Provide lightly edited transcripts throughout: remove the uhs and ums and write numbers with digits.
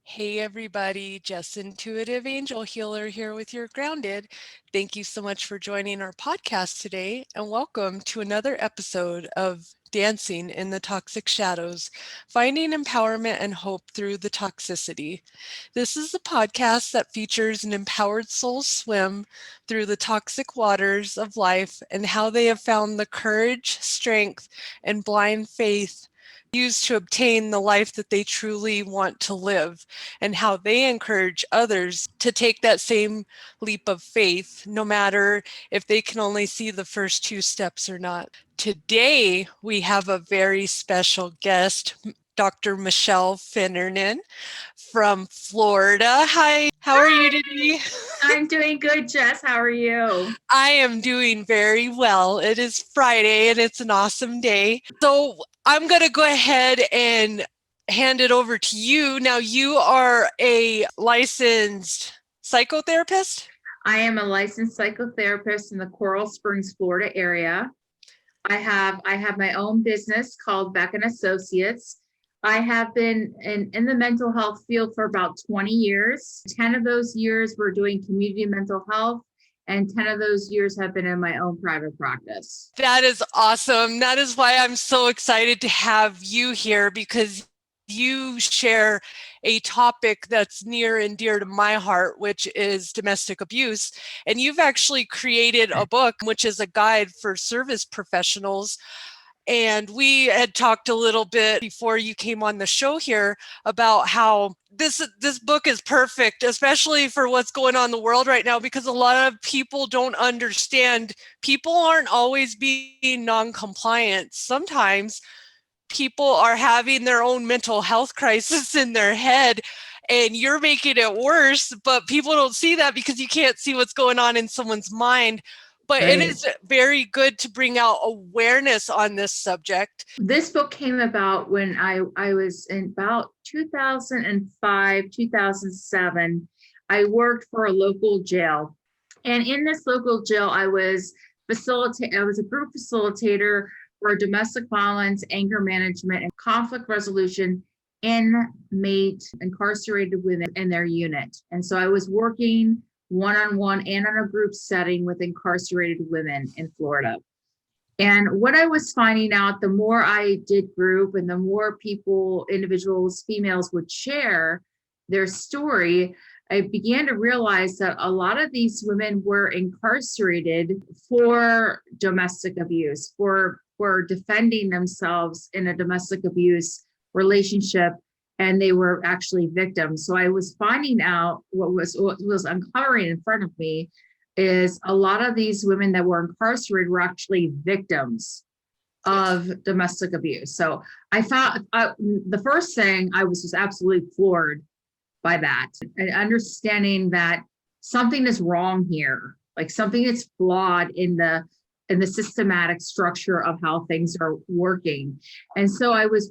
Hey everybody, Jess Intuitive Angel Healer here with your Grounded. Thank you so much for joining our podcast today and welcome to another episode of Dancing in the Toxic Shadows, Finding Empowerment and Hope Through the Toxicity. This is a podcast that features an empowered soul swim through the toxic waters of life and how they have found the courage, strength, and blind faith used to obtain the life that they truly want to live, and how they encourage others to take that same leap of faith, no matter if they can only see the first two steps or not. Today, we have a very special guest, Dr. Michele Finneran from Florida. Hi, how are you today? I'm doing good, Jess. How are you? I am doing very well. It is Friday and it's an awesome day. So I'm going to go ahead and hand it over to you. Now, you are a licensed psychotherapist? I am a licensed psychotherapist in the Coral Springs, Florida area. I have my own business called Beck and Associates. I have been in the mental health field for about 20 years. 10 of those years were doing community mental health, and 10 of those years have been in my own private practice. That is awesome. That is why I'm so excited to have you here, because you share a topic that's near and dear to my heart, which is domestic abuse. And you've actually created a book, which is a guide for service professionals. And we had talked a little bit before you came on the show here about how this book is perfect, especially for what's going on in the world right now, because a lot of people don't understand. People aren't always being non-compliant. Sometimes people are having their own mental health crisis in their head, and you're making it worse, but people don't see that because you can't see what's going on in someone's mind. But it Right. is very good to bring out awareness on this subject. This book came about when I was in about 2005, 2007. I worked for a local jail. And in this local jail, I was a group facilitator for domestic violence, anger management, and conflict resolution inmate incarcerated women in their unit. And so I was working one-on-one and on a group setting with incarcerated women in Florida. And what I was finding out, the more I did group and the more people, individuals, females would share their story, I began to realize that a lot of these women were incarcerated for domestic abuse, for defending themselves in a domestic abuse relationship, and they were actually victims. So I was finding out what was uncovering in front of me is a lot of these women that were incarcerated were actually victims of domestic abuse. So I found the first thing I was just absolutely floored by that, and understanding that something is wrong here, like something is flawed in the systematic structure of how things are working. And so I was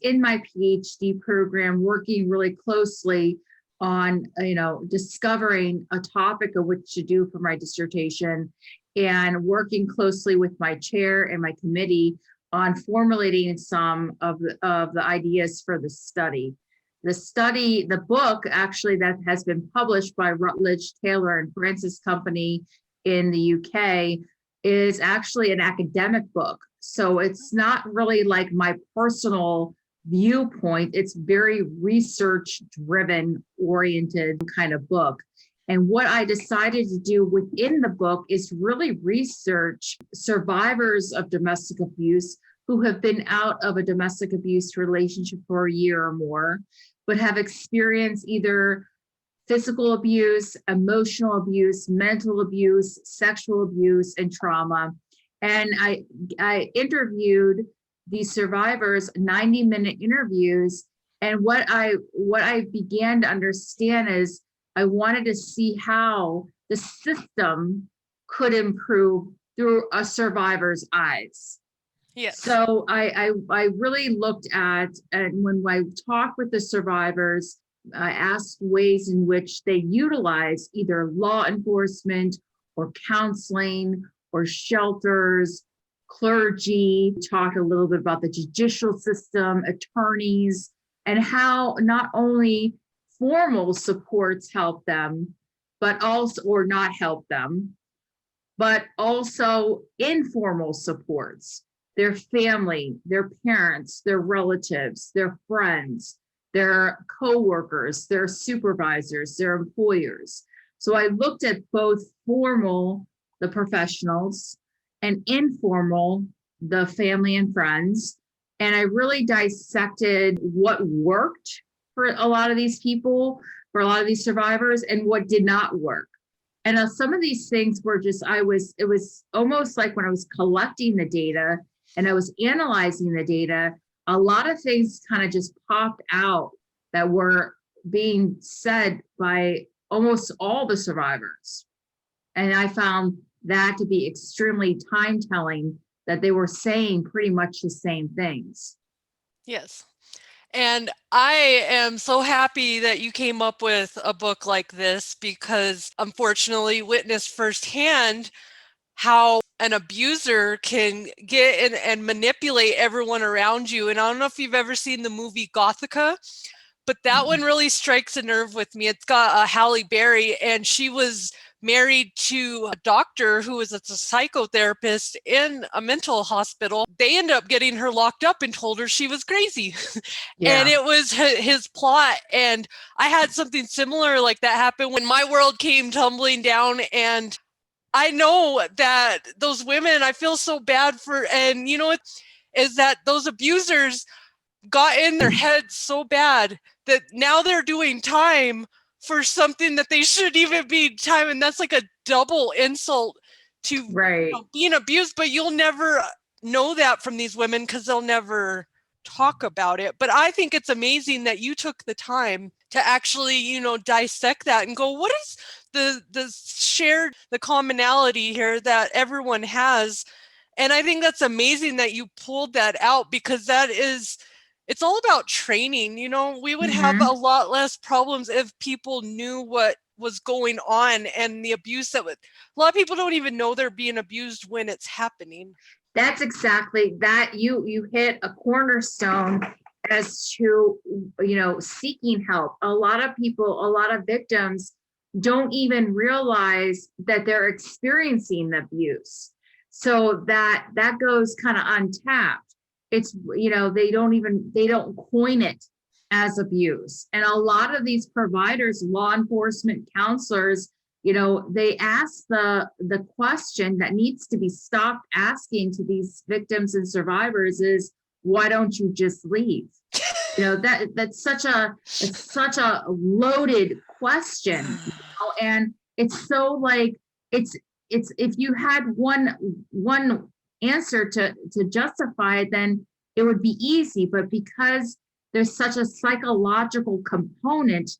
in my Ph.D. program, working really closely on, discovering a topic of what to do for my dissertation, and working closely with my chair and my committee on formulating some of the ideas for the study. The book actually that has been published by Routledge Taylor and Francis Company in the UK is actually an academic book. So it's not really like my personal viewpoint. It's very research driven oriented kind of book. And what I decided to do within the book is really research survivors of domestic abuse who have been out of a domestic abuse relationship for a year or more, but have experienced either physical abuse, emotional abuse, mental abuse, sexual abuse, and trauma. And I interviewed these survivors, 90-minute interviews. And what I began to understand is I wanted to see how the system could improve through a survivor's eyes. Yes. So I really looked at, and when I talked with the survivors, I asked ways in which they utilize either law enforcement or counseling or shelters, clergy, talked a little bit about the judicial system, attorneys, and how not only formal supports help them, but also, or not help them, but also informal supports, their family, their parents, their relatives, their friends, their coworkers, their supervisors, their employers. So I looked at both formal, the professionals, and informal, the family and friends. And I really dissected what worked for a lot of these people, for a lot of these survivors, and what did not work. And some of these things were just, it was almost like when I was collecting the data and I was analyzing the data, a lot of things kind of just popped out that were being said by almost all the survivors. And I found that to be extremely time telling, that they were saying pretty much the same things. Yes. And I am so happy that you came up with a book like this because unfortunately witnessed firsthand how an abuser can get in and manipulate everyone around you. And I don't know if you've ever seen the movie Gothica, but that one really strikes a nerve with me. It's got Halle Berry, and she was married to a doctor who was a psychotherapist in a mental hospital. They ended up getting her locked up and told her she was crazy. And Yeah. it was his plot. And I had something similar like that happen when my world came tumbling down. And I know that those women, I feel so bad for, and you know what, is that those abusers got in their heads so bad that now they're doing time for something that they shouldn't even be time. And that's like a double insult to Right. being abused, but you'll never know that from these women because they'll never talk about it. But I think it's amazing that you took the time to actually, dissect that and go, what is the shared, the commonality here that everyone has? And I think that's amazing that you pulled that out because it's all about training. We would have a lot less problems if people knew what was going on and the abuse a lot of people don't even know they're being abused when it's happening. That's exactly that. You hit a cornerstone as to, seeking help. A lot of people, a lot of victims don't even realize that they're experiencing abuse. So that goes kind of untapped. It's, they don't coin it as abuse. And a lot of these providers, law enforcement, counselors, they ask the question that needs to be stopped asking to these victims and survivors is, why don't you just leave? That's such a loaded question, and it's so like, it's if you had one answer to justify it, then it would be easy. But because there's such a psychological component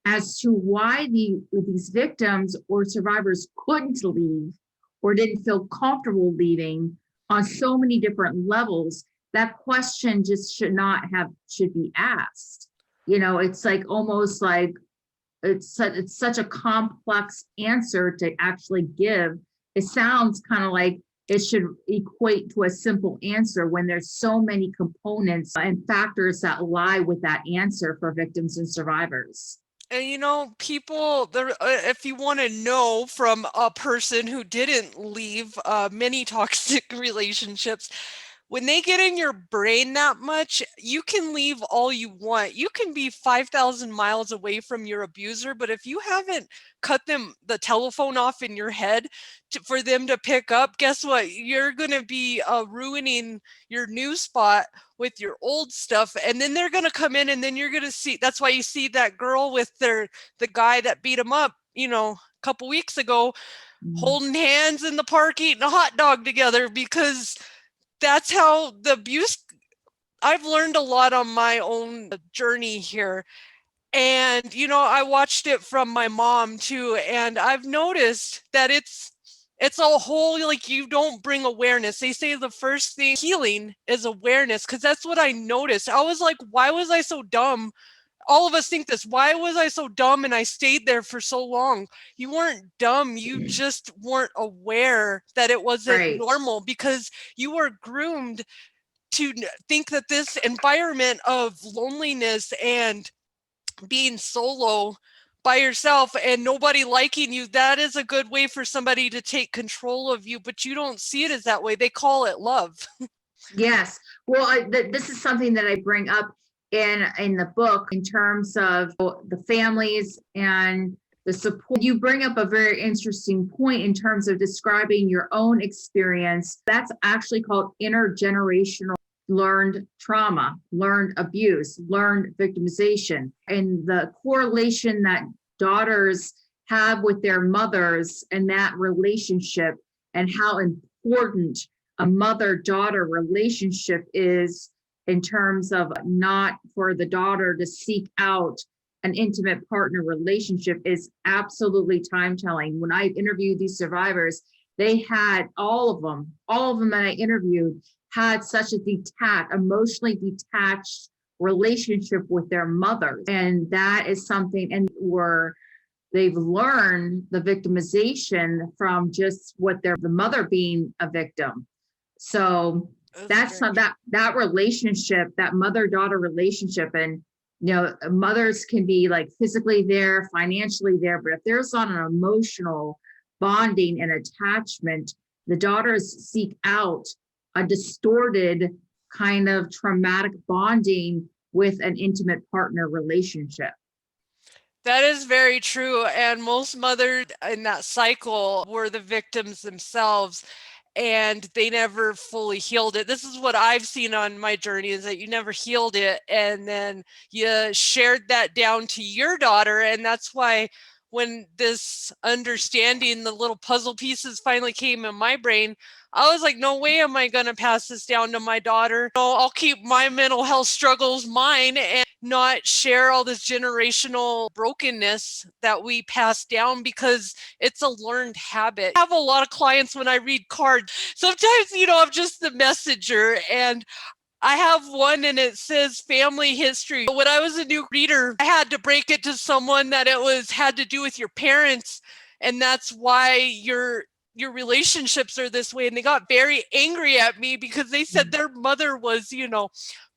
as to why these victims or survivors couldn't leave or didn't feel comfortable leaving on so many different levels, that question just should be asked. It's like almost like it's such a complex answer to actually give. It sounds kind of like it should equate to a simple answer when there's so many components and factors that lie with that answer for victims and survivors. And people, if you want to know from a person who didn't leave many toxic relationships, when they get in your brain that much, you can leave all you want. You can be 5,000 miles away from your abuser, but if you haven't cut the telephone off in your head for them to pick up, guess what? You're going to be ruining your new spot with your old stuff. And then they're going to come in and then you're going to see, that's why you see that girl with the guy that beat him up, a couple weeks ago, holding hands in the park, eating a hot dog together, because that's how the abuse. I've learned a lot on my own journey here. And, I watched it from my mom too. And I've noticed that it's a whole, like, you don't bring awareness. They say the first thing healing is awareness, because that's what I noticed. I was like, why was I so dumb? All of us think this. Why was I so dumb and I stayed there for so long? You weren't dumb. You just weren't aware that it wasn't Right. normal because you were groomed to think that this environment of loneliness and being solo by yourself and nobody liking you, that is a good way for somebody to take control of you, but you don't see it as that way. They call it love. Yes. Well, this is something that I bring up in the book in terms of the families and the support. You bring up a very interesting point in terms of describing your own experience. That's actually called intergenerational learned trauma, learned abuse, learned victimization, and the correlation that daughters have with their mothers and that relationship, and how important a mother-daughter relationship is in terms of not for the daughter to seek out an intimate partner relationship is absolutely time-telling. When I interviewed these survivors, they had all of them that I interviewed had such a emotionally detached relationship with their mother. And that is something, and they've learned the victimization from just the mother being a victim. So that's that relationship, that mother-daughter relationship. And mothers can be like physically there, financially there, but if there's not an emotional bonding and attachment, the daughters seek out a distorted kind of traumatic bonding with an intimate partner relationship. That is very true. And most mothers in that cycle were the victims themselves, and they never fully healed it. This is what I've seen on my journey, is that you never healed it. And then you shared that down to your daughter. And that's why when this understanding, the little puzzle pieces finally came in my brain, I was like, no way am I going to pass this down to my daughter. No, I'll keep my mental health struggles mine and not share all this generational brokenness that we pass down, because it's a learned habit. I have a lot of clients when I read cards. Sometimes, I'm just the messenger, and I have one and it says family history. When I was a new reader, I had to break it to someone that had to do with your parents, and that's why your relationships are this way. And they got very angry at me because they said their mother was,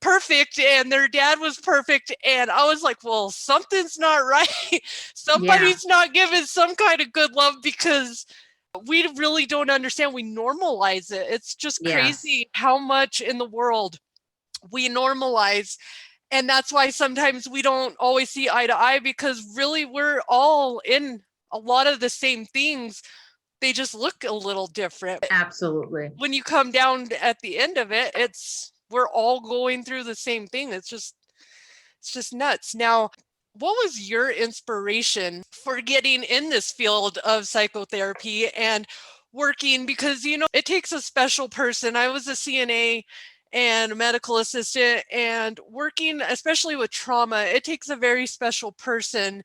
perfect and their dad was perfect. And I was like, well, something's not right. Somebody's not giving some kind of good love, because we really don't understand. We normalize it. It's just crazy how much in the world we normalize. And that's why sometimes we don't always see eye to eye, because really we're all in a lot of the same things. They just look a little different. Absolutely. When you come down at the end of it, we're all going through the same thing. It's just nuts. Now, what was your inspiration for getting in this field of psychotherapy and working? Because, it takes a special person. I was a CNA and a medical assistant, and working, especially with trauma, it takes a very special person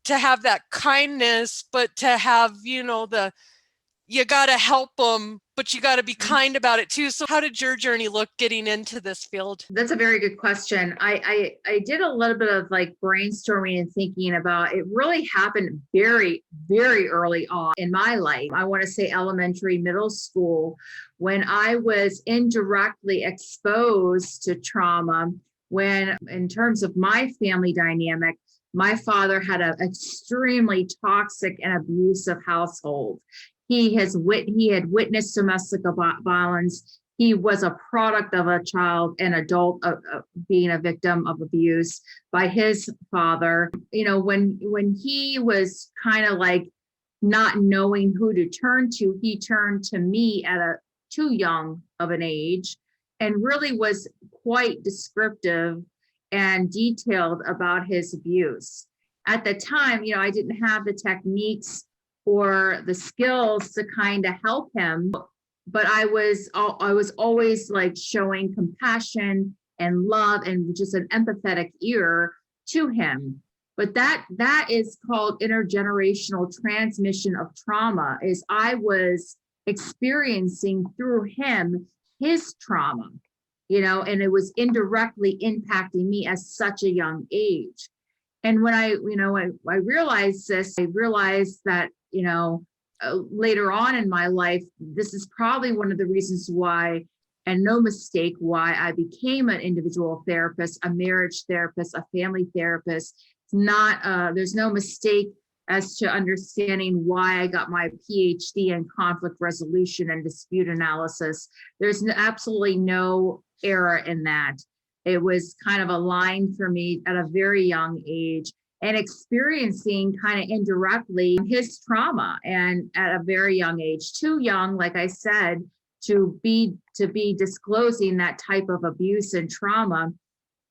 to have that kindness, but to have, you got to help them, but you got to be kind about it too. So how did your journey look getting into this field? That's a very good question. I did a little bit of like brainstorming and thinking about it. Really happened very, very early on in my life. I want to say elementary, middle school, when I was indirectly exposed to trauma. When, in terms of my family dynamic, my father had an extremely toxic and abusive household. He had witnessed domestic violence. He was a product of a child and adult being a victim of abuse by his father. When he was kind of like not knowing who to turn to, he turned to me at a too young of an age, and really was quite descriptive and detailed about his abuse. At the time, I didn't have the techniques or the skills to kind of help him, but I was always like showing compassion and love and just an empathetic ear to him. But that is called intergenerational transmission of trauma, is I was experiencing through him his trauma, and it was indirectly impacting me at such a young age. And when I realized this, I realized that, later on in my life, this is probably one of the reasons why and no mistake why I became an individual therapist, a marriage therapist, a family therapist. It's not, there's no mistake as to understanding why I got my Ph.D. in conflict resolution and dispute analysis. There's absolutely no error in that. It was kind of aligned for me at a very young age, and experiencing kind of indirectly his trauma, and at a very young age, too young, like I said, to be disclosing that type of abuse and trauma.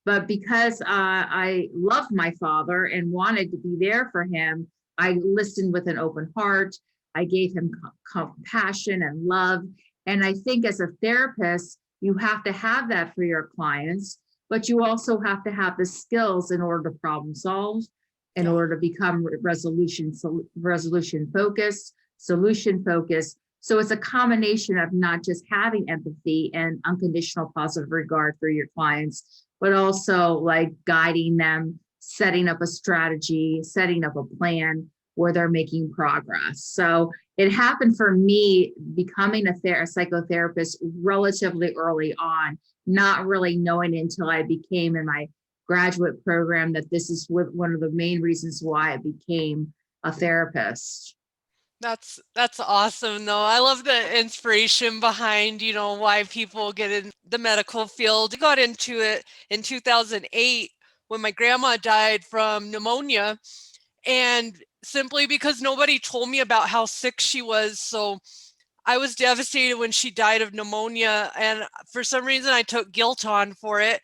But because I loved my father and wanted to be there for him, I listened with an open heart. I gave him compassion and love. And I think as a therapist, you have to have that for your clients, but you also have to have the skills in order to problem solve, in Yeah. order to become resolution focused, solution focused. So it's a combination of not just having empathy and unconditional positive regard for your clients, but also like guiding them, setting up a strategy, setting up a plan where they're making progress. So it happened for me becoming a psychotherapist relatively early on, not really knowing until I became in my graduate program that this is one of the main reasons why I became a therapist. That's awesome though. I love the inspiration behind, why people get in the medical field. I got into it in 2008 when my grandma died from pneumonia, and simply because nobody told me about how sick she was. So I was devastated when she died of pneumonia, and for some reason I took guilt on for it.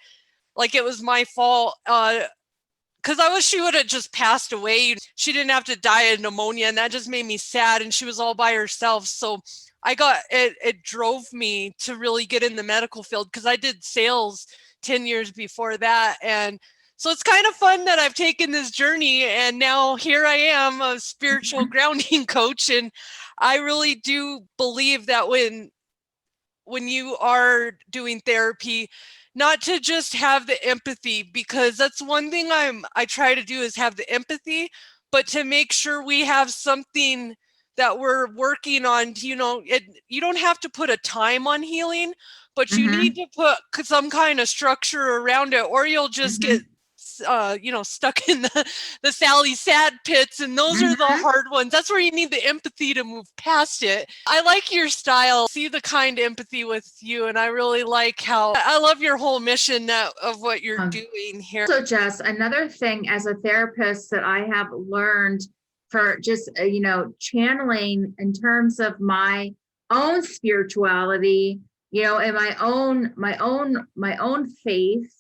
Like it was my fault. Because I wish she would have just passed away. She didn't have to die of pneumonia, and that just made me sad. And she was all by herself. So I got it. It drove me to really get in the medical field because I did sales 10 years before that. And so it's kind of fun that I've taken this journey, and now here I am, a spiritual grounding coach. And I really do believe that when you are doing therapy, not to just have the empathy, because that's one thing I try to do is have the empathy, but to make sure we have something that we're working on. You don't have to put a time on healing, but you need Mm-hmm. to put some kind of structure around it, or you'll just get Mm-hmm. stuck in the Sally sad pits, and those are the Mm-hmm. hard ones. That's where you need the empathy to move past it. I like your style. See the kind empathy with you, and I really like how I love your whole mission of what you're doing here. So Jess, another thing as a therapist that I have learned for just, channeling in terms of my own spirituality, and my own faith,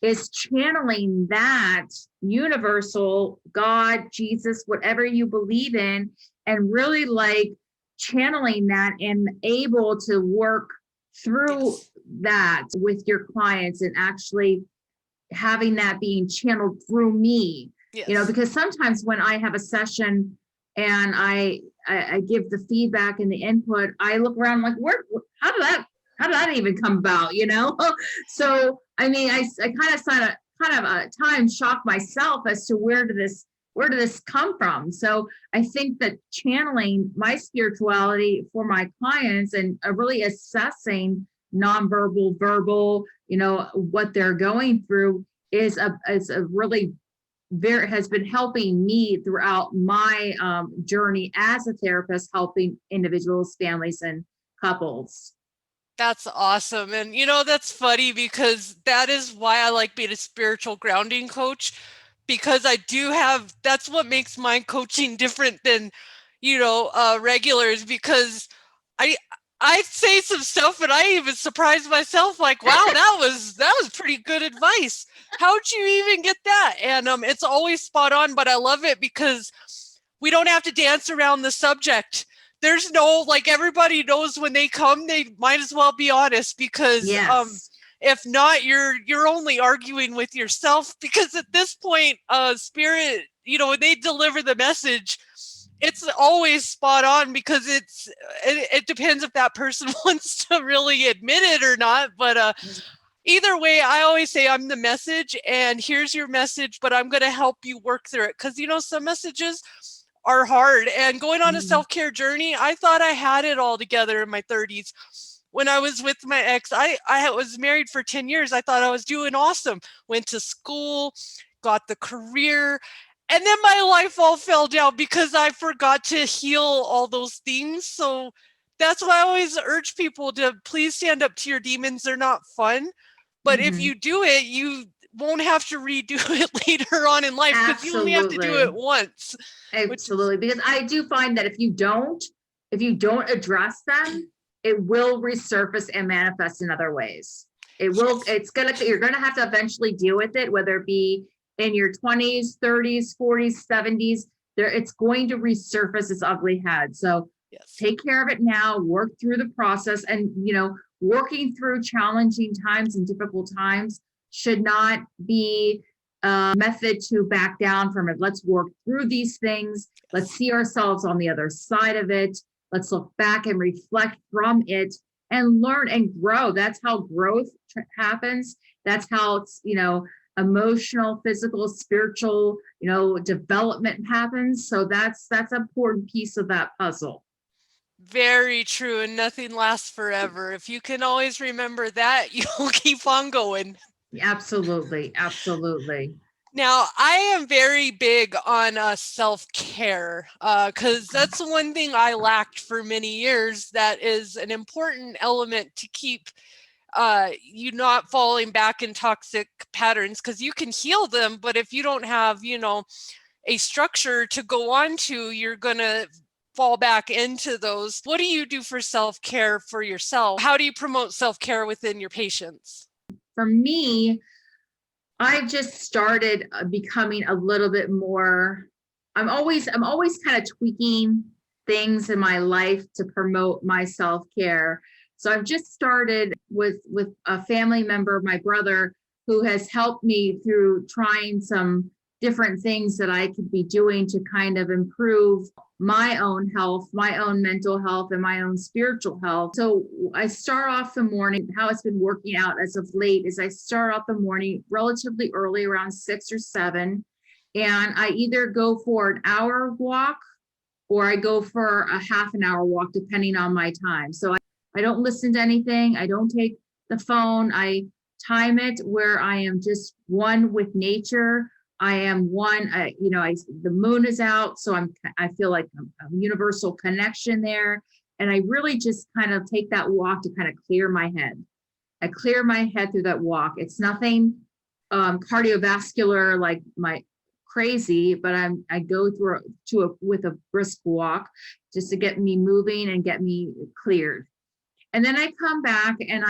is channeling that universal God, Jesus, whatever you believe in, and really like channeling that and able to work through Yes. that with your clients, and actually having that being channeled through me, Yes. because sometimes when I have a session and I give the feedback and the input, I look around like, how did that even come about, So I mean, I kind of a time shock myself as to where did this come from. So I think that channeling my spirituality for my clients, and really assessing nonverbal, verbal, what they're going through, is a really very, has been helping me throughout my journey as a therapist, helping individuals, families, and couples. That's awesome. And that's funny because that is why I like being a spiritual grounding coach, because I do have, that's what makes my coaching different than, regulars, because I I say some stuff and I even surprise myself like, wow, that was pretty good advice. How'd you even get that? And it's always spot on, but I love it because we don't have to dance around the subject. There's no, like, everybody knows when they come, they might as well be honest, because Yes. if not, you're only arguing with yourself, because at this point, spirit, when they deliver the message, it's always spot on, because it depends if that person wants to really admit it or not. But either way, I always say I'm the message, and here's your message, but I'm going to help you work through it, because some messages are hard. And going on a Mm. self-care journey, I thought I had it all together in my 30s, when I was with my ex, I was married for 10 years. I thought I was doing awesome. Went to school, got the career, and then my life all fell down because I forgot to heal all those things. So that's why I always urge people to please stand up to your demons. They're not fun. But if Mhm. you do it, you won't have to redo it later on in life because you only have to do Absolutely. it once, which is Absolutely. Because I do find that if you don't address them, it will resurface and manifest in other ways. yes. You're gonna have to eventually deal with it, whether it be in your 20s, 30s, 40s, 70s. It's going to resurface its ugly head. So Yes. take care of it now, work through the process, and working through challenging times and difficult times should not be a method to back down from it. Let's work through these things. Let's Yes. see ourselves on the other side of it. Let's look back and reflect from it and learn and grow. That's how growth happens. That's how emotional, physical, spiritual, development happens. So that's an important piece of that puzzle. Very true. And nothing lasts forever. If you can always remember that, you'll keep on going. Absolutely, absolutely. Now, I am very big on self-care because that's the one thing I lacked for many years. That is an important element to keep you not falling back in toxic patterns because you can heal them. But if you don't have, a structure to go on to, you're going to fall back into those. What do you do for self-care for yourself? How do you promote self-care within your patients? For me, I've just started becoming a little bit more. I'm always kind of tweaking things in my life to promote my self-care. So I've just started with a family member, my brother, who has helped me through trying some different things that I could be doing to kind of improve my own health, my own mental health, and my own spiritual health. So I start off the morning. How it's been working out as of late is I start off the morning relatively early, around 6 or 7. And I either go for an hour walk or I go for a half an hour walk, depending on my time. So I don't listen to anything. I don't take the phone. I time it where I am just one with nature. I am one, the moon is out. So I feel like a universal connection there. And I really just kind of take that walk to kind of clear my head. I clear my head through that walk. It's nothing cardiovascular like my crazy, but I go through with a brisk walk just to get me moving and get me cleared. And then I come back and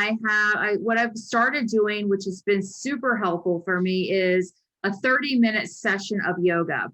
what I've started doing, which has been super helpful for me, is a 30-minute session of yoga.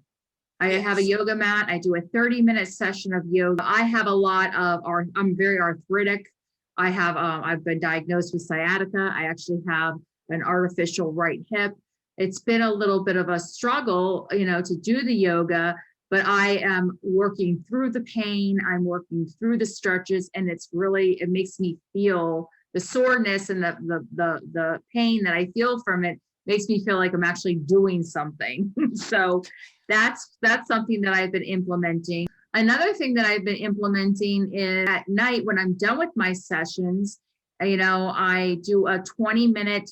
I have a Yes. yoga mat. I do a 30-minute session of yoga. I have a lot of, I'm very arthritic. I've been diagnosed with sciatica. I actually have an artificial right hip. It's been a little bit of a struggle, to do the yoga, but I am working through the pain. I'm working through the stretches, and it makes me feel the soreness and the pain that I feel from it makes me feel like I'm actually doing something. So that's something that I've been implementing. Another thing that I've been implementing is at night when I'm done with my sessions, I do a 20-minute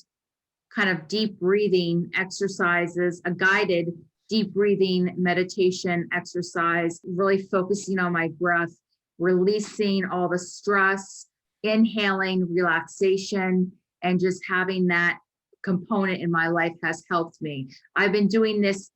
kind of deep breathing exercises, a guided deep breathing meditation exercise, really focusing on my breath, releasing all the stress, inhaling relaxation, and just having that component in my life has helped me. I've been doing this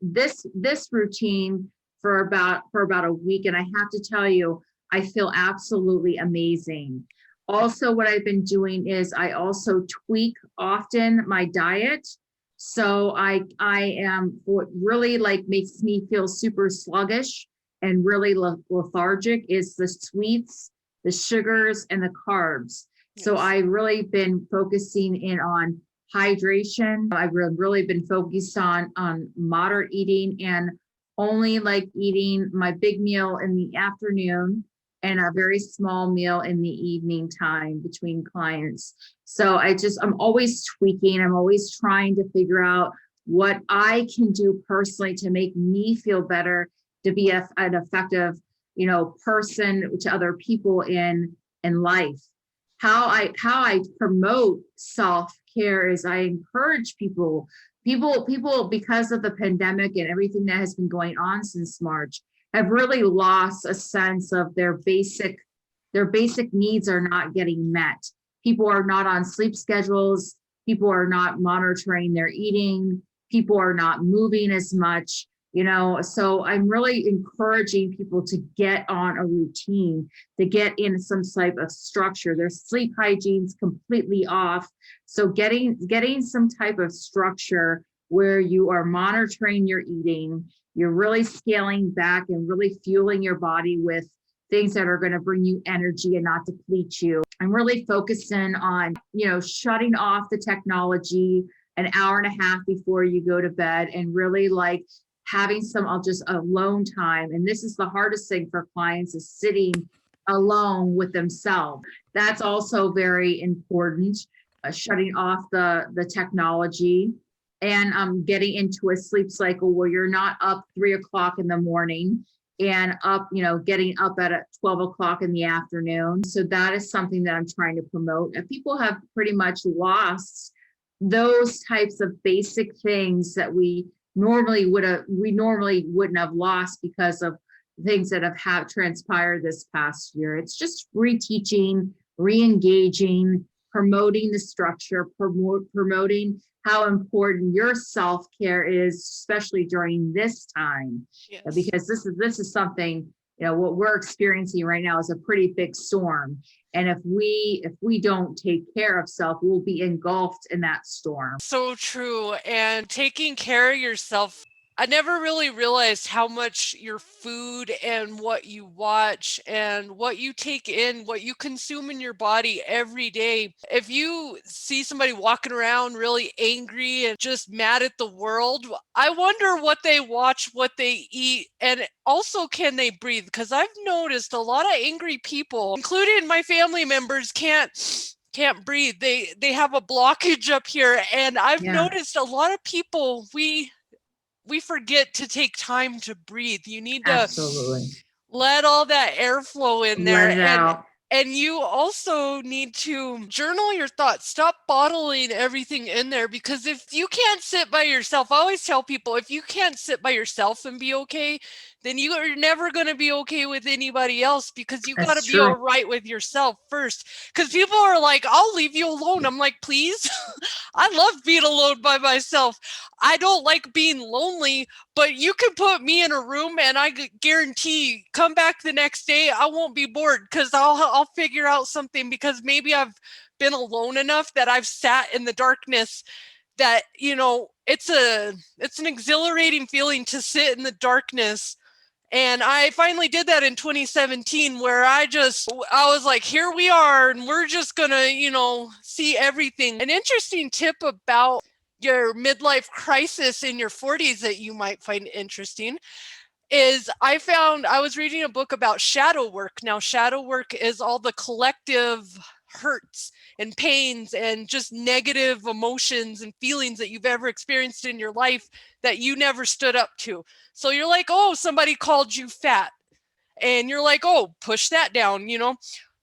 routine for about a week, and I have to tell you, I feel absolutely amazing. Also, what I've been doing is I also tweak often my diet. So I am, what really like makes me feel super sluggish and really lethargic is the sweets, the sugars, and the carbs. So Yes. I've really been focusing in on hydration. I've really been focused on moderate eating and only like eating my big meal in the afternoon and a very small meal in the evening time between clients. So I'm always tweaking. I'm always trying to figure out what I can do personally to make me feel better, to be an effective, person to other people in life. how I promote self-care is I encourage people because of the pandemic and everything that has been going on since March have really lost a sense of their basic needs are not getting met. People are not on sleep schedules, people are not monitoring their eating, people are not moving as much, so I'm really encouraging people to get on a routine, to get in some type of structure. Their sleep hygiene's completely off. So getting some type of structure where you are monitoring your eating, you're really scaling back and really fueling your body with things that are going to bring you energy and not deplete you. I'm really focusing on, shutting off the technology an hour and a half before you go to bed and really like having some just alone time. And this is the hardest thing for clients is sitting alone with themselves. That's also very important, shutting off the technology and getting into a sleep cycle where you're not up 3 o'clock in the morning and up, getting up at 12 o'clock in the afternoon. So that is something that I'm trying to promote. And people have pretty much lost those types of basic things that we normally wouldn't have lost because of things that have transpired this past year. It's just reteaching, re-engaging, promoting the structure, promoting how important your self-care is, especially during this time. Yes. Because this is something, what we're experiencing right now is a pretty big storm. And if we don't take care of self, we'll be engulfed in that storm. So true. And taking care of yourself, I never really realized how much your food and what you watch and what you take in, what you consume in your body every day. If you see somebody walking around really angry and just mad at the world, I wonder what they watch, what they eat, and also can they breathe? Because I've noticed a lot of angry people, including my family members, can't breathe. They have a blockage up here. And I've noticed a lot of people, we forget to take time to breathe. You need to Absolutely. let all that airflow in there. Let it out. And you also need to journal your thoughts. Stop bottling everything in there, because if you can't sit by yourself, I always tell people, if you can't sit by yourself and be okay, then you are never going to be okay with anybody else, because you got to be all right with yourself first. Because people are like, I'll leave you alone. I'm like, please. I love being alone by myself. I don't like being lonely, but you can put me in a room and I guarantee come back the next day, I won't be bored, because I'll figure out something, because maybe I've been alone enough that I've sat in the darkness, that, it's an exhilarating feeling to sit in the darkness. And I finally did that in 2017, where I was like, here we are, and we're just gonna, see everything. An interesting tip about your midlife crisis in your 40s that you might find interesting is I was reading a book about shadow work. Now, shadow work is all the collective hurts and pains and just negative emotions and feelings that you've ever experienced in your life that you never stood up to. So you're like, oh, somebody called you fat. And you're like, oh, push that down,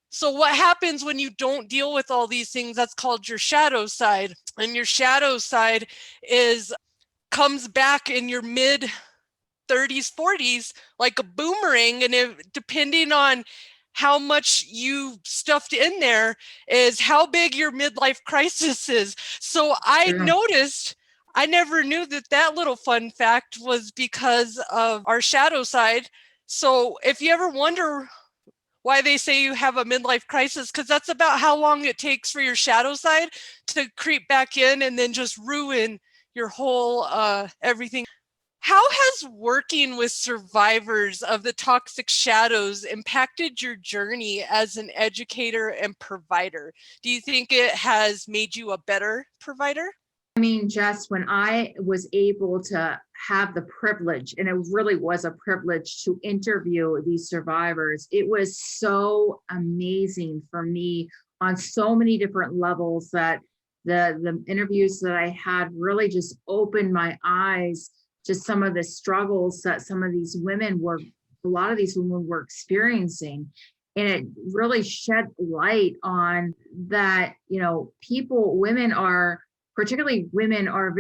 So what happens when you don't deal with all these things? That's called your shadow side. And your shadow side comes back in your mid 30s, 40s, like a boomerang. And depending on how much you stuffed in there is how big your midlife crisis is. So I noticed, I never knew that little fun fact was because of our shadow side. So if you ever wonder why they say you have a midlife crisis, because that's about how long it takes for your shadow side to creep back in and then just ruin your whole everything. How has working with survivors of the toxic shadows impacted your journey as an educator and provider? Do you think it has made you a better provider? I mean, Jess, when I was able to have the privilege, and it really was a privilege to interview these survivors, it was so amazing for me on so many different levels that the interviews that I had really just opened my eyes to some of the struggles that a lot of these women were experiencing. And it really shed light on that, particularly women are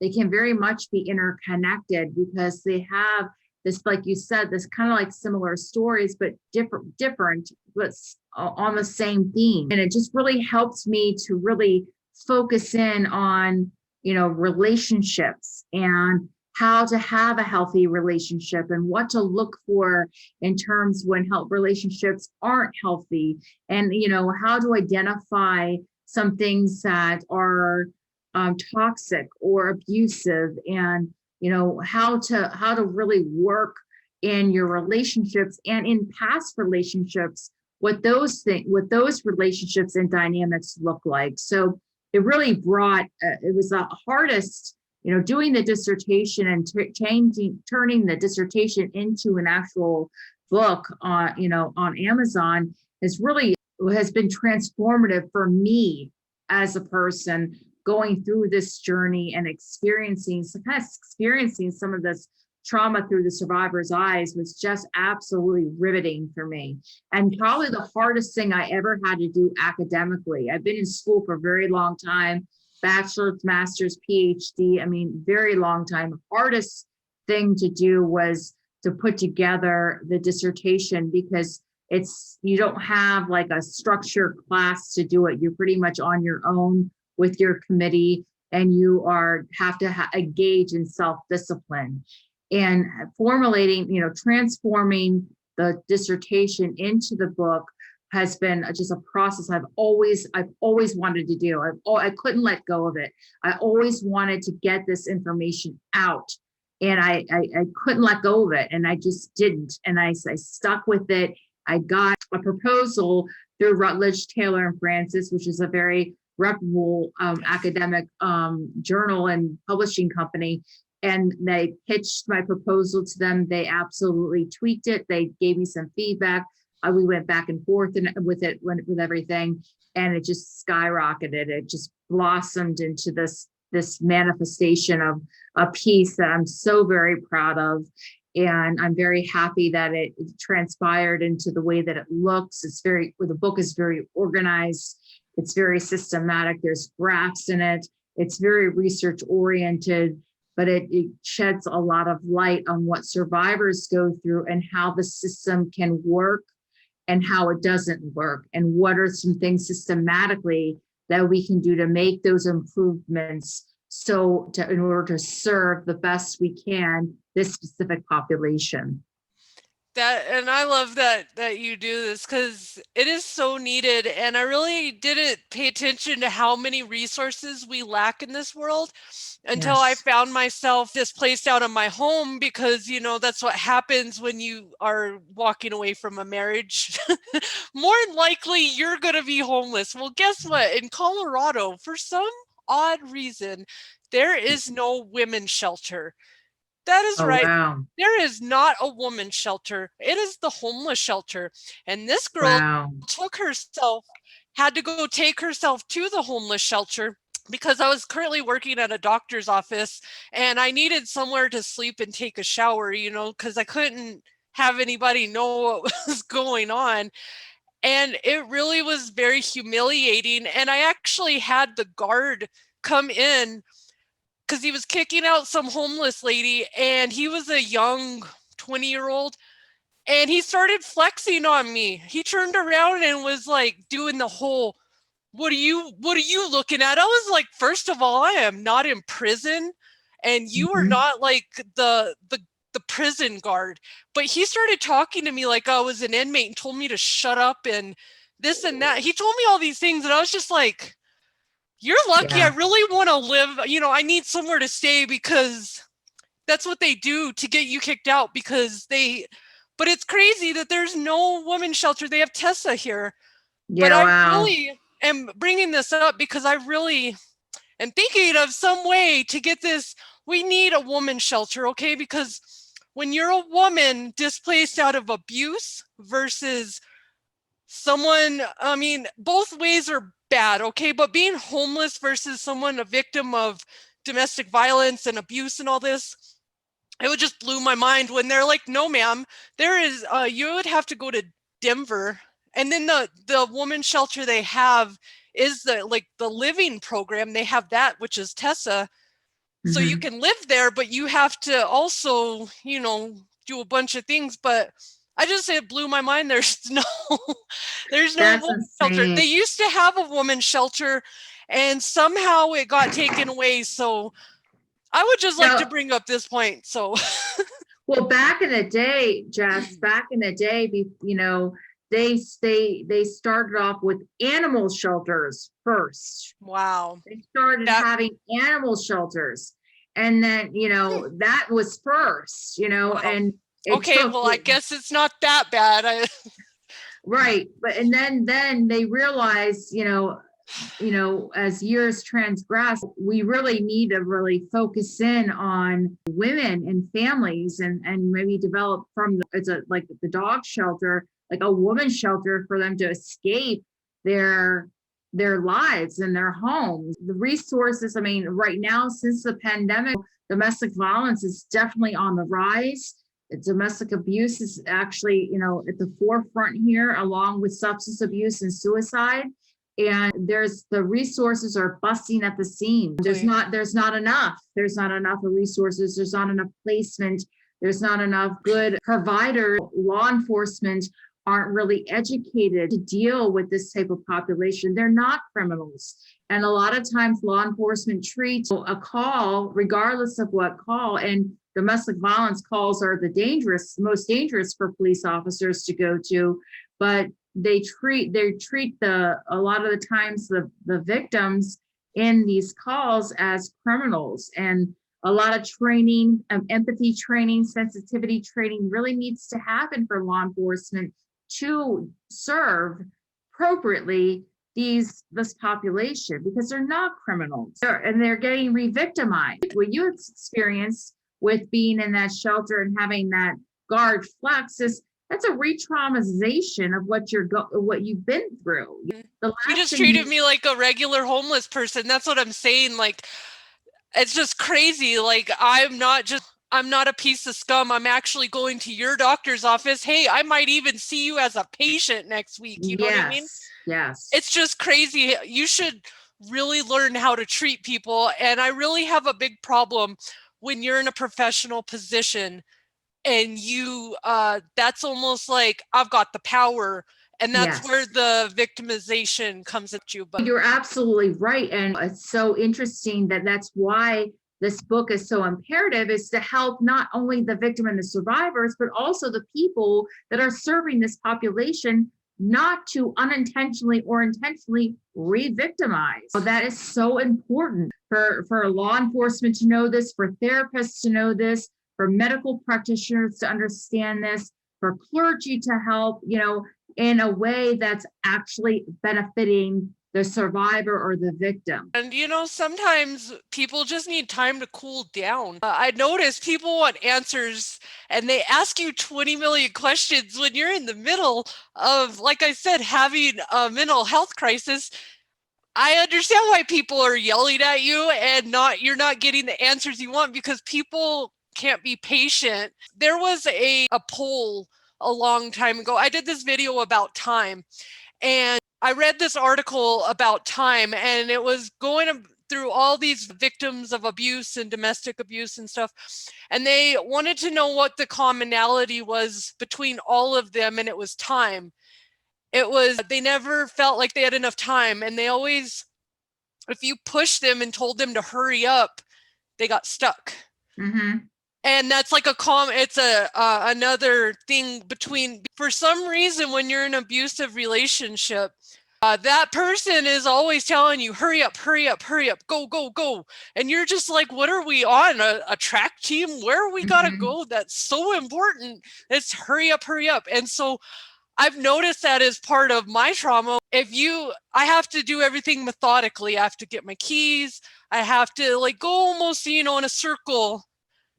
they can very much be interconnected because they have this, like you said, this kind of like similar stories, but different, but on the same theme. And it just really helps me to really focus in on, relationships and how to have a healthy relationship and what to look for in terms when relationships aren't healthy, and how to identify some things that are toxic or abusive, and how to really work in your relationships and in past relationships, what those relationships and dynamics look like. So it really it was the hardest, doing the dissertation and turning the dissertation into an actual book on Amazon has been transformative for me as a person going through this journey and experiencing some of this trauma through the survivor's eyes was just absolutely riveting for me. And probably the hardest thing I ever had to do academically. I've been in school for a very long time, bachelor's, master's, Ph.D. I mean, very long time. The hardest thing to do was to put together the dissertation, because you don't have like a structured class to do it. You're pretty much on your own with your committee, and you have to engage in self-discipline. And transforming the dissertation into the book has been just a process I've always wanted to do. I couldn't let go of it. I always wanted to get this information out, and I couldn't let go of it, and I just didn't. And I stuck with it. I got a proposal through Routledge, Taylor and Francis, which is a very reputable academic journal and publishing company. And they pitched my proposal to them. They absolutely tweaked it. They gave me some feedback. We went back and forth with everything, and it just skyrocketed. It just blossomed into this manifestation of a piece that I'm so very proud of. And I'm very happy that it transpired into the way that it looks. The book is very organized. It's very systematic. There's graphs in it. It's very research oriented, but it sheds a lot of light on what survivors go through and how the system can work and how it doesn't work, and what are some things systematically that we can do to make those improvements in order to serve the best we can this specific population. And I love that you do this, because it is so needed. And I really didn't pay attention to how many resources we lack in this world until I found myself displaced out of my home, because, that's what happens when you are walking away from a marriage. More than likely, you're going to be homeless. Well, guess what? In Colorado, for some odd reason, there is no women's shelter. That is right. Wow. There is not a woman's shelter. It is the homeless shelter. And this girl had to go take herself to the homeless shelter, because I was currently working at a doctor's office and I needed somewhere to sleep and take a shower, because I couldn't have anybody know what was going on. And it really was very humiliating. And I actually had the guard come in, because he was kicking out some homeless lady, and he was a young 20-year-old, and he started flexing on me. He turned around and was like doing the whole, what are you looking at? I was like, first of all, I am not in prison, and you are not like the prison guard. But he started talking to me like I was an inmate and told me to shut up and this and that. He told me all these things, and I was just like, you're lucky. I really want to live. I need somewhere to stay, because that's what they do to get you kicked out, but it's crazy that there's no women's shelter. They have Tessa here. Yeah, but I wow. really am bringing this up because I really am thinking of some way to get this. We need a woman's shelter, okay? Because when you're a woman displaced out of abuse versus someone, both ways are bad, okay? But being homeless versus someone a victim of domestic violence and abuse and all this, it would just blew my mind when they're like, no, ma'am, there is, you would have to go to Denver. And then the women's shelter they have is the living program. They have that, which is Tessa. So you can live there, but you have to also, do a bunch of things. But it blew my mind. There's no women's shelter. They used to have a women's shelter, and somehow it got taken away. So I would just like to bring up this point. So, well, back in the day, Jess, they started off with animal shelters first. Wow. They started having animal shelters. And then, that was first, wow. And I guess it's not that bad. Right. But, and then they realized, as years transgress, we really need to really focus in on women and families and maybe develop like the dog shelter, like a woman's shelter for them to escape their lives and their homes. The resources, right now, since the pandemic, domestic violence is definitely on the rise. Domestic abuse is actually, at the forefront here, along with substance abuse and suicide. And the resources are busting at the seams. There's not enough. There's not enough of resources. There's not enough placement. There's not enough good providers. Law enforcement aren't really educated to deal with this type of population. They're not criminals. And a lot of times law enforcement treats a call, regardless of what call, and domestic violence calls are the most dangerous for police officers to go to, but they treat a lot of the times the victims in these calls as criminals. And a lot of training, empathy training, sensitivity training really needs to happen for law enforcement to serve appropriately this population, because they're not criminals and they're getting re-victimized. What you experienced with being in that shelter and having that guard flex that's a re-traumatization of what you've been through. You just treated me like a regular homeless person. That's what I'm saying. Like, it's just crazy. Like, I'm not a piece of scum. I'm actually going to your doctor's office. Hey, I might even see you as a patient next week. You know what I mean? Yes. It's just crazy. You should really learn how to treat people. And I really have a big problem when you're in a professional position and you, that's almost like I've got the power. And that's where the victimization comes at you. But you're absolutely right. And it's so interesting that's why this book is so imperative, is to help not only the victim and the survivors, but also the people that are serving this population not to unintentionally or intentionally re-victimize. So that is so important for law enforcement to know this, for therapists to know this, for medical practitioners to understand this, for clergy to help, in a way that's actually benefiting the survivor or the victim. And, sometimes people just need time to cool down. I notice people want answers and they ask you 20 million questions when you're in the middle of, like I said, having a mental health crisis. I understand why people are yelling at you and you're not getting the answers you want, because people can't be patient. There was a poll a long time ago. I did this video about time, and I read this article about time, and it was going through all these victims of abuse and domestic abuse and stuff. And they wanted to know what the commonality was between all of them, and it was time. It was, they never felt like they had enough time. And they always, if you pushed them and told them to hurry up, they got stuck. Mm-hmm. And that's like it's another thing for some reason, when you're in an abusive relationship, that person is always telling you, hurry up, hurry up, hurry up, go, go, go. And you're just like, what are we on? A track team? Where we gotta go? That's so important. It's hurry up, hurry up. And so I've noticed that as part of my trauma. I have to do everything methodically. I have to get my keys. I have to go almost, in a circle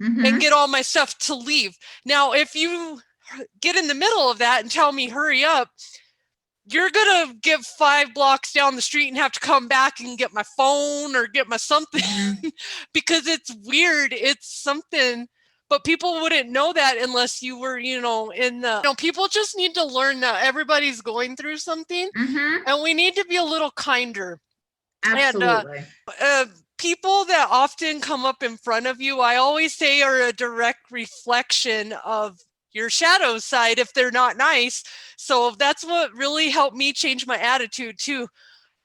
and get all my stuff to leave. Now, if you get in the middle of that and tell me hurry up, you're going to get 5 blocks down the street and have to come back and get my phone or get my something because it's weird. It's something but people wouldn't know that unless you were, people just need to learn that everybody's going through something, Mm-hmm. and we need to be a little kinder. And Absolutely. people that often come up in front of you, I always say, are a direct reflection of your shadow side if they're not nice. So that's what really helped me change my attitude too,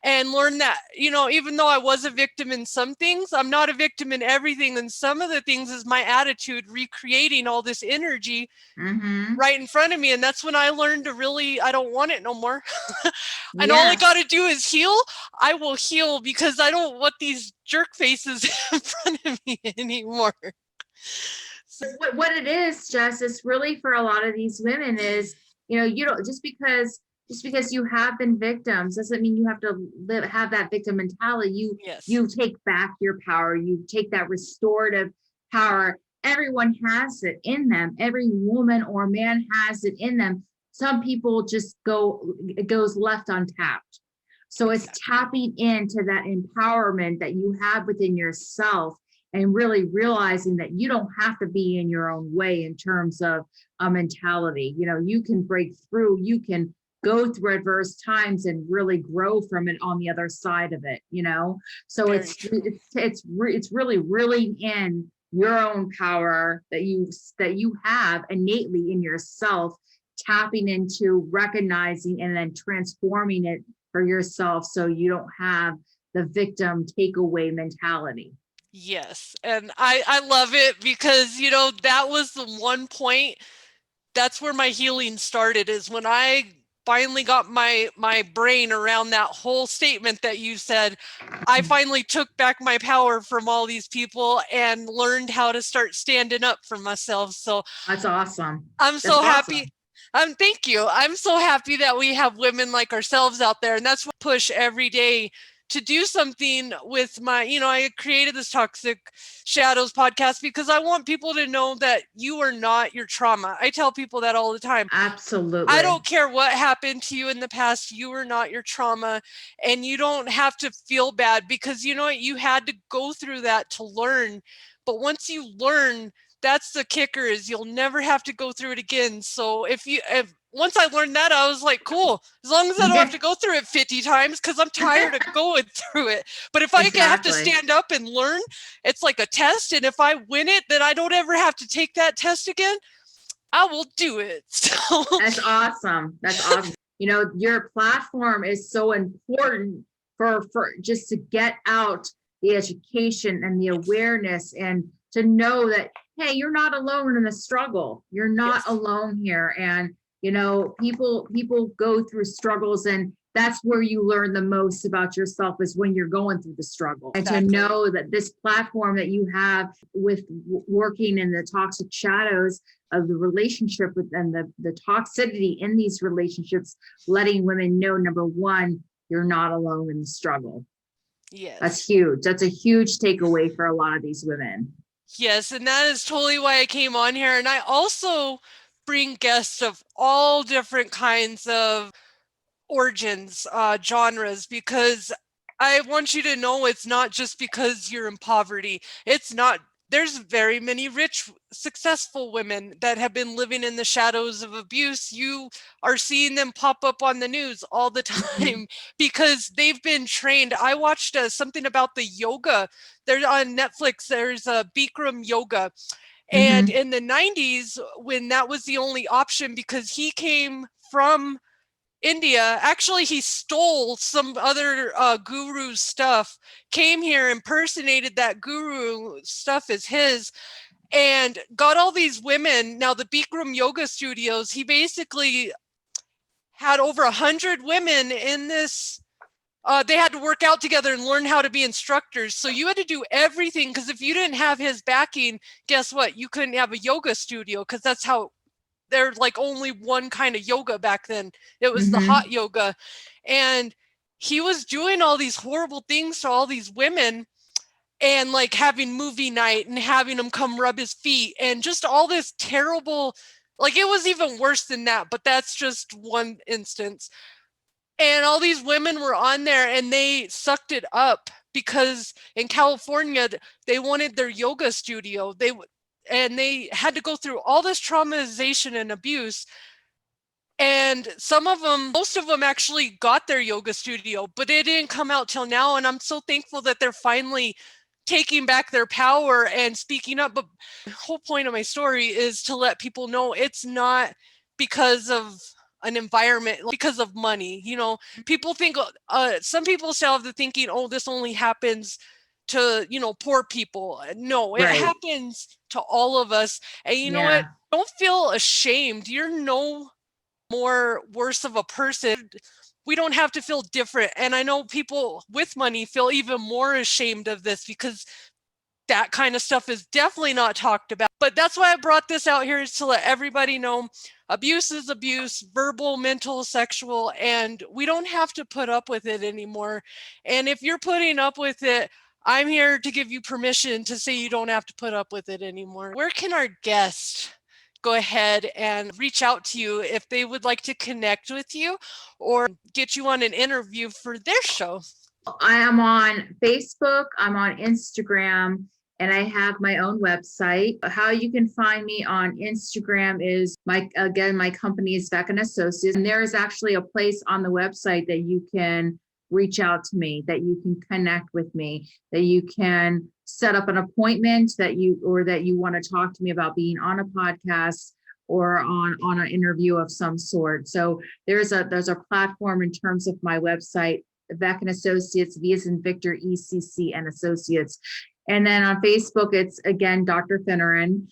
and learn that, even though I was a victim in some things, I'm not a victim in everything. And some of the things is my attitude recreating all this energy Mm-hmm. right in front of me. And that's when I learned to really, I don't want it no more. And all I got Yes. to do is heal. I will heal, because I don't want these jerk faces in front of me anymore. So, What it is, Jess, is really for a lot of these women is, you don't, just because you have been victims doesn't mean you have to have that victim mentality. You yes, take back your power, you take that restorative power. Everyone has it in them. Every woman or man has it in them. Some people just it goes left untapped. So it's exactly. tapping into that empowerment that you have within yourself, and really realizing that you don't have to be in your own way in terms of a mentality. You can break through, you can go through adverse times and really grow from it on the other side of it. So Very it's true. it's really reeling in your own power that you have innately in yourself, tapping into, recognizing, and then transforming it for yourself, so you don't have the victim takeaway mentality. Yes. And I love it, because, that was the one point, that's where my healing started, is when I finally got my brain around that whole statement that you said. I finally took back my power from all these people and learned how to start standing up for myself. So That's awesome. I'm That's so happy. awesome. Thank you. I'm so happy that we have women like ourselves out there. And that's what I push every day to do something with my, I created this Toxic Shadows podcast because I want people to know that you are not your trauma. I tell people that all the time. I Absolutely. don't care what happened to you in the past. You are not your trauma, and you don't have to feel bad, because you know what? You had to go through that to learn. But once you learn, that's the kicker, is you'll never have to go through it again. So if once I learned that, I was like, cool, as long as I don't have Yeah, to go through it 50 times, because I'm tired of going through it. But if I have to exactly. stand up and learn, it's like a test. And if I win it, then I don't ever have to take that test again. I will do it. So That's awesome. That's awesome. Your platform is so important for just to get out the education and the yes, awareness, and to know that, hey, you're not alone in the struggle. You're not yes, alone here. And people go through struggles, and that's where you learn the most about yourself, is when you're going through the struggle. And to exactly. know that this platform that you have with working in the toxic shadows of the relationship with, and the toxicity in these relationships, letting women know, number one, you're not alone in the struggle. That's Yes. huge. That's a huge takeaway for a lot of these women. Yes, and that is totally why I came on here. And I also bring guests of all different kinds of origins, genres, because I want you to know it's not just because you're in poverty. It's not. There's very many rich, successful women that have been living in the shadows of abuse. You are seeing them pop up on the news all the Mm-hmm. time because they've been trained. I watched something about the yoga. There's on Netflix. There's a Bikram yoga, and Mm-hmm. in the 90s, when that was the only option, because he came from India. Actually, he stole some other guru's stuff, came here, impersonated that guru stuff as his, and got all these women. Now, the Bikram Yoga Studios, he basically had over 100 women in this. They had to work out together and learn how to be instructors. So you had to do everything, because if you didn't have his backing, guess what? You couldn't have a yoga studio, because that's how there's like only one kind of yoga back then. It was the Mm-hmm. hot yoga. And he was doing all these horrible things to all these women, and like having movie night and having them come rub his feet and just all this terrible, like it was even worse than that, but that's just one instance. And all these women were on there and they sucked it up, because in California they wanted their yoga studio. and they had to go through all this traumatization and abuse. And some of them, most of them actually got their yoga studio, but it didn't come out till now. And I'm so thankful that they're finally taking back their power and speaking up. But the whole point of my story is to let people know it's not because of an environment, because of money. People think, some people still have the thinking, oh, this only happens to, poor people. No, it Right. happens to all of us. And you know what? Yeah. Don't feel ashamed. You're no more worse of a person. We don't have to feel different. And I know people with money feel even more ashamed of this because that kind of stuff is definitely not talked about. But that's why I brought this out here, is to let everybody know abuse is abuse, verbal, mental, sexual, and we don't have to put up with it anymore. And if you're putting up with it, I'm here to give you permission to say you don't have to put up with it anymore. Where can our guest go ahead and reach out to you if they would like to connect with you or get you on an interview for their show? I am on Facebook, I'm on Instagram, and I have my own website. How you can find me on Instagram is my company is Beck and Associates. And there is actually a place on the website that you can reach out to me, that you can connect with me, that you can set up an appointment that you want to talk to me about being on a podcast or on an interview of some sort. So there's a platform in terms of my website, Beck and Associates, V as in Victor, ECC and Associates. And then on Facebook, it's again, Dr. Finneran.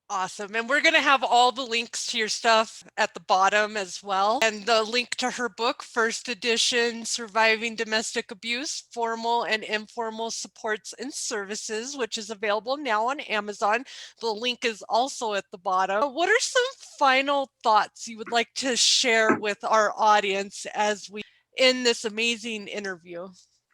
Awesome. And we're going to have all the links to your stuff at the bottom as well. And the link to her book, first edition, Surviving Domestic Abuse, Formal and Informal Supports and Services, which is available now on Amazon. The link is also at the bottom. What are some final thoughts you would like to share with our audience as we end this amazing interview?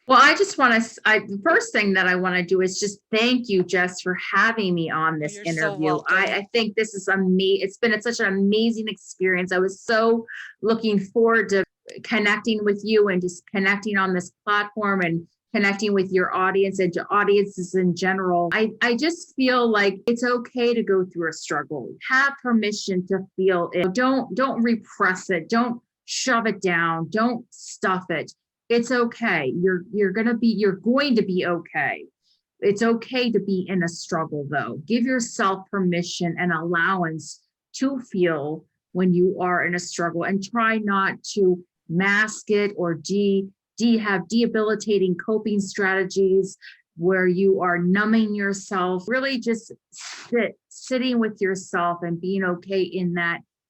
Well, I just want to, the first thing that I want to do is just thank you, Jess, for having me on this You're so interview. welcome. I think this is it's been such an amazing experience. I was so looking forward to connecting with you and just connecting on this platform and connecting with your audience and to audiences in general. I just feel like it's okay to go through a struggle. Have permission to feel it. Don't repress it. Don't shove it down. Don't stuff it. It's okay. You're going to be okay. It's okay to be in a struggle, though. Give yourself permission and allowance to feel when you are in a struggle, and try not to mask it or have debilitating coping strategies where you are numbing yourself. Really just sitting with yourself and being okay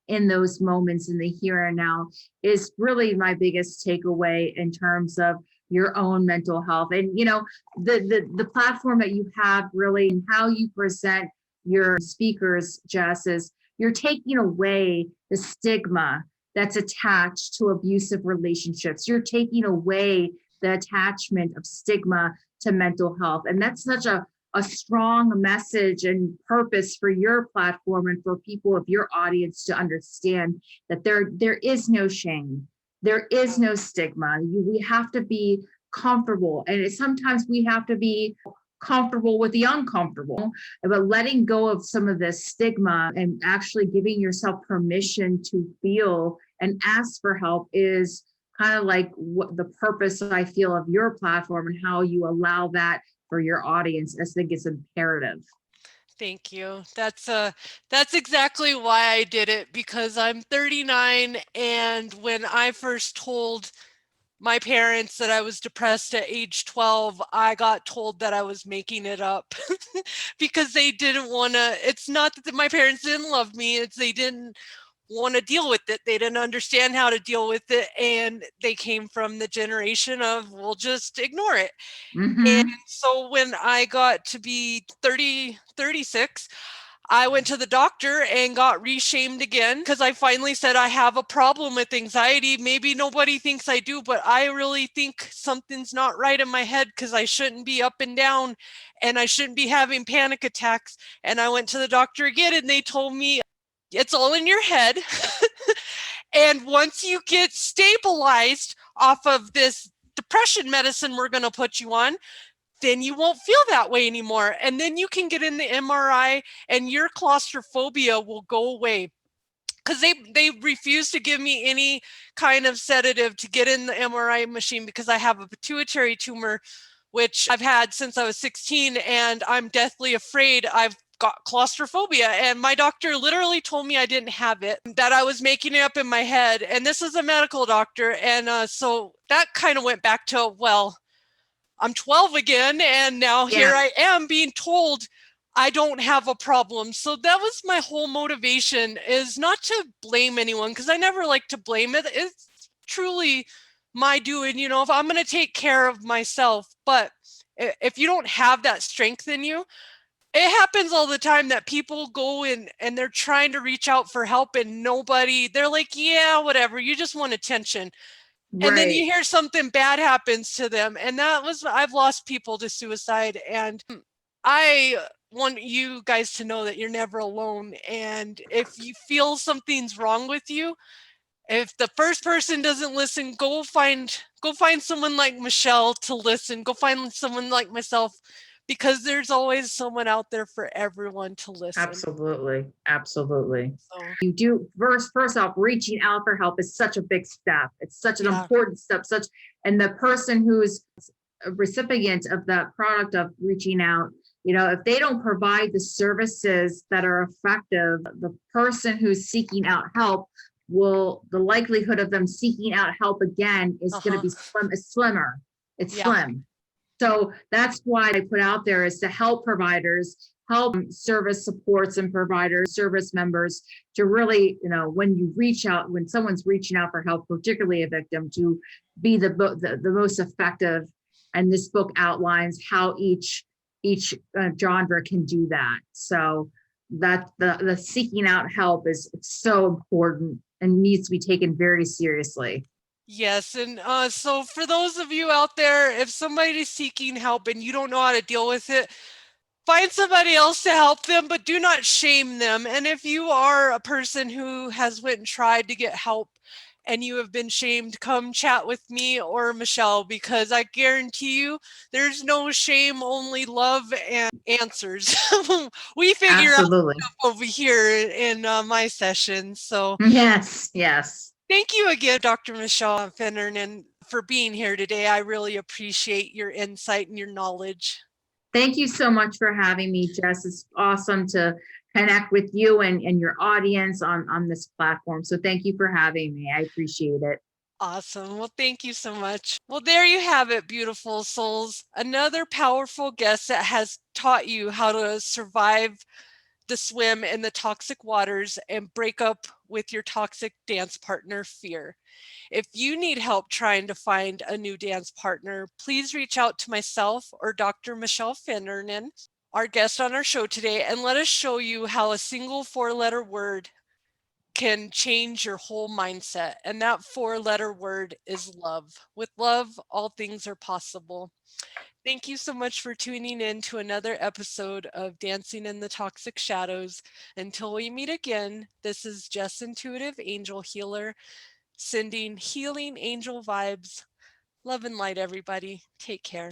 in those moments in the here and now is really my biggest takeaway in terms of your own mental health. And the platform that you have, really, and how you present your speakers, Jess, is you're taking away the stigma that's attached to abusive relationships. You're taking away the attachment of stigma to mental health. And that's such a strong message and purpose for your platform and for people of your audience to understand that there is no shame. There is no stigma. We have to be comfortable. And sometimes we have to be comfortable with the uncomfortable, but letting go of some of this stigma and actually giving yourself permission to feel and ask for help is kind of like what the purpose I feel of your platform, and how you allow that for your audience. I think it's imperative. Thank you. That's exactly why I did it, because I'm 39, and when I first told my parents that I was depressed at age 12, I got told that I was making it up because they didn't want to. It's not that my parents didn't love me, it's they didn't want to deal with it. They didn't understand how to deal with it, and they came from the generation of, we'll just ignore it. And Mm-hmm. so when I got to be 30, 36, I went to the doctor and got reshamed again because I finally said I have a problem with anxiety. Maybe nobody thinks I do, but I really think something's not right in my head, because I shouldn't be up and down and I shouldn't be having panic attacks. And I went to the doctor again and they told me it's all in your head. And once you get stabilized off of this depression medicine we're going to put you on, then you won't feel that way anymore. And then you can get in the MRI and your claustrophobia will go away. Because they refuse to give me any kind of sedative to get in the MRI machine because I have a pituitary tumor, which I've had since I was 16, and I'm deathly afraid I've got claustrophobia. And my doctor literally told me I didn't have it, that I was making it up in my head. And this is a medical doctor. And so that kind of went back to, well, I'm 12 again, and now here Yeah, I am being told I don't have a problem. So that was my whole motivation, is not to blame anyone, because I never like to blame it. It's truly my doing, if I'm going to take care of myself. But if you don't have that strength in you, it happens all the time that people go in and they're trying to reach out for help and they're like, yeah, whatever, you just want attention. And then you right. hear something bad happens to them. And I've lost people to suicide. And I want you guys to know that you're never alone. And if you feel something's wrong with you, if the first person doesn't listen, go find someone like Michele to listen. Go find someone like myself, because there's always someone out there for everyone to listen. Absolutely. Absolutely. So You do first off, reaching out for help is such a big step. It's such an yeah. important step, and the person who's a recipient of that product of reaching out, if they don't provide the services that are effective, the person who's seeking out help the likelihood of them seeking out help again is going to Uh-huh. be slimmer. It's Yeah. slim. So that's why I put out there is to help providers, help service supports and providers, service members to really, when someone's reaching out for help, particularly a victim, to be the most effective. And this book outlines how each genre can do that. So that the seeking out help is so important and needs to be taken very seriously. Yes, and so for those of you out there, if somebody's seeking help and you don't know how to deal with it, find somebody else to help them, but do not shame them. And if you are a person who has went and tried to get help and you have been shamed, come chat with me or Michele, because I guarantee you there's no shame, only love and answers. We figure out Absolutely. over here in my session. So Yes, yes. thank you again, Dr. Michele Finneran, for being here today. I really appreciate your insight and your knowledge. Thank you so much for having me, Jess. It's awesome to connect with you and your audience on this platform. So thank you for having me. I appreciate it. Awesome. Well, thank you so much. Well, there you have it, beautiful souls. Another powerful guest that has taught you how to survive the swim in the toxic waters and break up with your toxic dance partner fear. If you need help trying to find a new dance partner, please reach out to myself or Dr. Michele Finneran, our guest on our show today, and let us show you how a single 4-letter word can change your whole mindset. And that 4-letter word is love. With love, all things are possible. Thank you so much for tuning in to another episode of Dancing in the Toxic Shadows. Until we meet again, this is Jess Intuitive Angel Healer, sending healing angel vibes. Love and light, everybody. Take care.